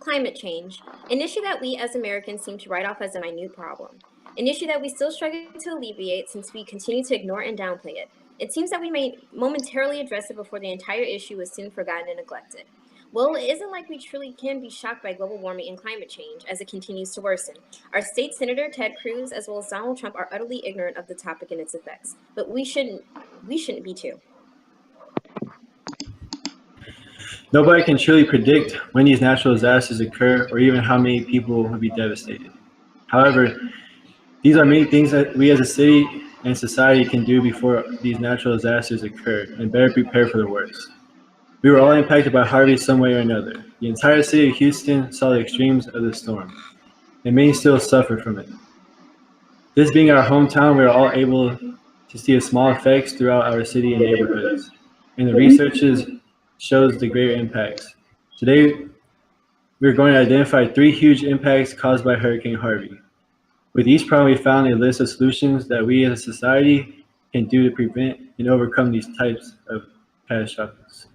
Climate change, an issue that we as Americans seem to write off as a minute problem, an issue that we still struggle to alleviate since we continue to ignore and downplay it. It seems that we may momentarily address it before the entire issue is soon forgotten and neglected. Well, it isn't like we truly can be shocked by global warming and climate change as it continues to worsen. Our state senator Ted Cruz as well as Donald Trump are utterly ignorant of the topic and its effects, but we shouldn't be too. Nobody can truly predict when these natural disasters occur or even how many people will be devastated. However, these are many things that we as a city and society can do before these natural disasters occur and better prepare for the worst. We were all impacted by Harvey some way or another. The entire city of Houston saw the extremes of the storm, and many still suffer from it. This being our hometown, we are all able to see the small effects throughout our city and neighborhoods, and the research shows the greater impacts. Today, we are going to identify 3 huge impacts caused by Hurricane Harvey. With each problem, we found a list of solutions that we as a society can do to prevent and overcome these types of catastrophes.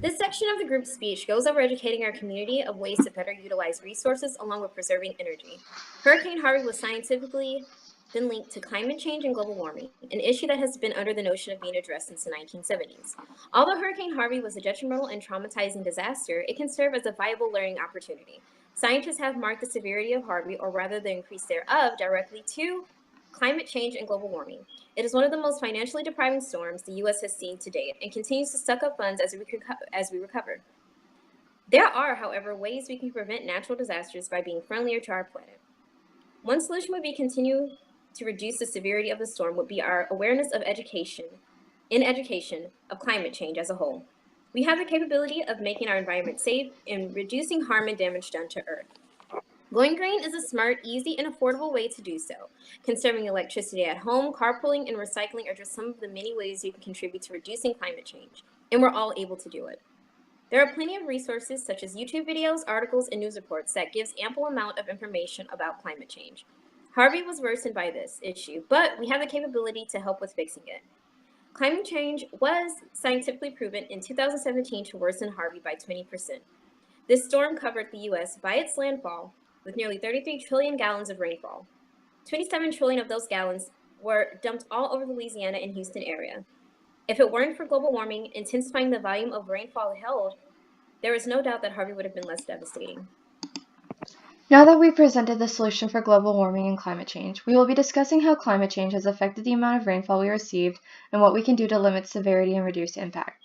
This section of the group speech goes over educating our community of ways to better utilize resources along with preserving energy. Hurricane Harvey was scientifically been linked to climate change and global warming, an issue that has been under the notion of being addressed since the 1970s. Although Hurricane Harvey was a detrimental and traumatizing disaster, it can serve as a viable learning opportunity. Scientists have marked the severity of Harvey, or rather the increase thereof, directly to climate change and global warming. It is one of the most financially depriving storms the U.S. has seen to date and continues to suck up funds as we recover. There are, however, ways we can prevent natural disasters by being friendlier to our planet. One solution would be continue to reduce the severity of the storm would be our awareness of education of climate change as a whole. We have the capability of making our environment safe and reducing harm and damage done to Earth. Going green is a smart, easy, and affordable way to do so. Conserving electricity at home, carpooling, and recycling are just some of the many ways you can contribute to reducing climate change, and we're all able to do it. There are plenty of resources such as YouTube videos, articles, and news reports that gives ample amount of information about climate change. Harvey was worsened by this issue, but we have the capability to help with fixing it. Climate change was scientifically proven in 2017 to worsen Harvey by 20%. This storm covered the U.S. by its landfall with nearly 33 trillion gallons of rainfall. 27 trillion of those gallons were dumped all over the Louisiana and Houston area. If it weren't for global warming intensifying the volume of rainfall held, there is no doubt that Harvey would have been less devastating. Now that we've presented the solution for global warming and climate change, we will be discussing how climate change has affected the amount of rainfall we received and what we can do to limit severity and reduce impact.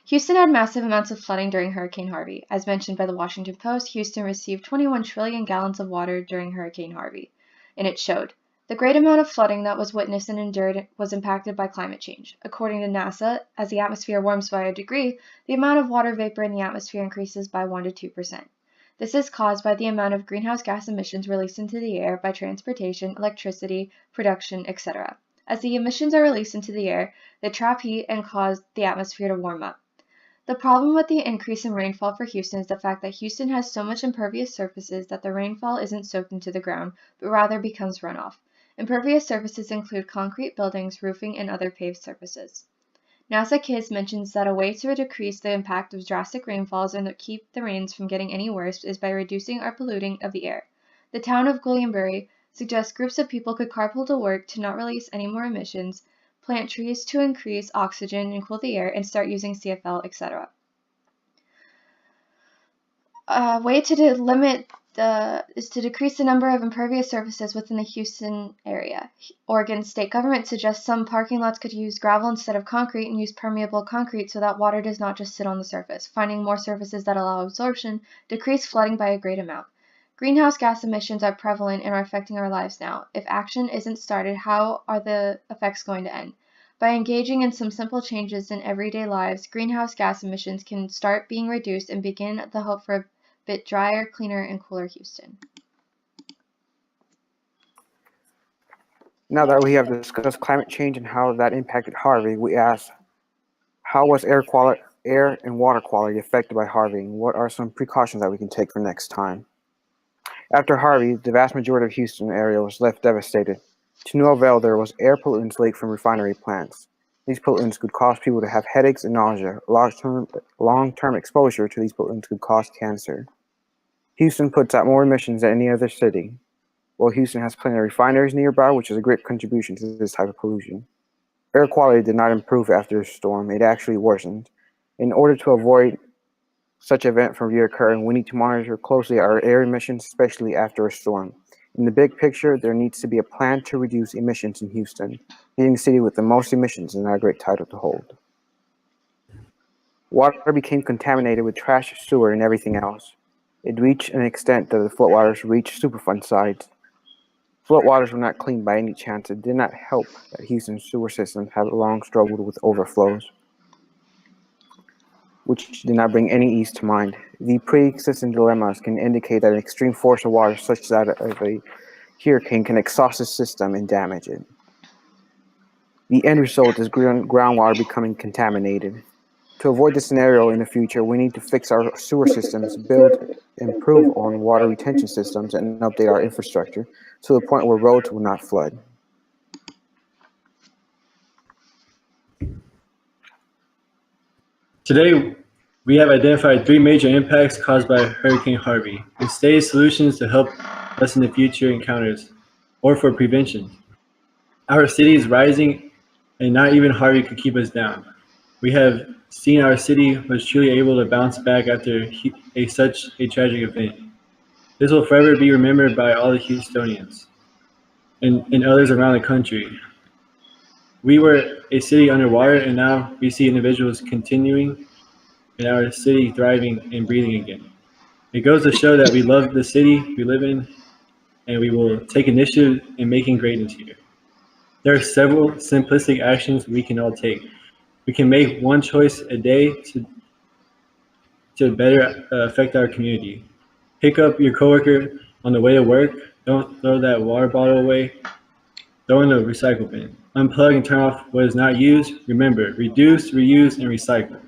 Houston had massive amounts of flooding during Hurricane Harvey. As mentioned by the Washington Post, Houston received 21 trillion gallons of water during Hurricane Harvey, and it showed. The great amount of flooding that was witnessed and endured was impacted by climate change. According to NASA, as the atmosphere warms by a degree, the amount of water vapor in the atmosphere increases by 1 to 2%. This is caused by the amount of greenhouse gas emissions released into the air by transportation, electricity, production, etc. As the emissions are released into the air, they trap heat and cause the atmosphere to warm up. The problem with the increase in rainfall for Houston is the fact that Houston has so much impervious surfaces that the rainfall isn't soaked into the ground, but rather becomes runoff. Impervious surfaces include concrete buildings, roofing, and other paved surfaces. NASA KISS mentions that a way to decrease the impact of drastic rainfalls and to keep the rains from getting any worse is by reducing our polluting of the air. The town of Williamsburg suggests groups of people could carpool to work to not release any more emissions, plant trees to increase oxygen and cool the air, and start using CFL, etc. A way to limit is to decrease the number of impervious surfaces within the Houston area. Oregon state government suggests some parking lots could use gravel instead of concrete and use permeable concrete so that water does not just sit on the surface. Finding more surfaces that allow absorption decrease flooding by a great amount. Greenhouse gas emissions are prevalent and are affecting our lives now. If action isn't started, how are the effects going to end? By engaging in some simple changes in everyday lives, greenhouse gas emissions can start being reduced and begin the hope for a bit drier, cleaner, and cooler Houston. Now that we have discussed climate change and how that impacted Harvey, we ask, how was air and water quality affected by Harvey, and what are some precautions that we can take for next time? After Harvey, the vast majority of Houston area was left devastated. To no avail, there was air pollutants leaked from refinery plants. These pollutants could cause people to have headaches and nausea. Long-term exposure to these pollutants could cause cancer. Houston puts out more emissions than any other city. While Houston has plenty of refineries nearby, which is a great contribution to this type of pollution. Air quality did not improve after the storm, it actually worsened. In order to avoid such an event from reoccurring, we need to monitor closely our air emissions, especially after a storm. In the big picture, there needs to be a plan to reduce emissions in Houston, being the city with the most emissions is not a great title to hold. Water became contaminated with trash, sewer, and everything else. It reached an extent that the floodwaters reached Superfund sides. Floodwaters were not cleaned by any chance. It did not help that Houston's sewer system had long struggled with overflows, which did not bring any ease to mind. The pre-existing dilemmas can indicate that an extreme force of water, such as that of a hurricane, can exhaust the system and damage it. The end result is groundwater becoming contaminated. To avoid this scenario in the future, we need to fix our sewer systems, improve on water retention systems, and update our infrastructure to the point where roads will not flood. Today, we have identified 3 major impacts caused by Hurricane Harvey and stated solutions to help us in the future encounters or for prevention. Our city is rising, and not even Harvey could keep us down. We have seen our city was truly able to bounce back after such a tragic event. This will forever be remembered by all the Houstonians and others around the country. We were a city underwater, and now we see individuals continuing and our city thriving and breathing again. It goes to show that we love the city we live in, and we will take initiative in making greatness here. There are several simplistic actions we can all take. We can make one choice a day to better affect our community. Pick up your coworker on the way to work. Don't throw that water bottle away. Throw in the recycle bin. Unplug and turn off what is not used. Remember, reduce, reuse, and recycle.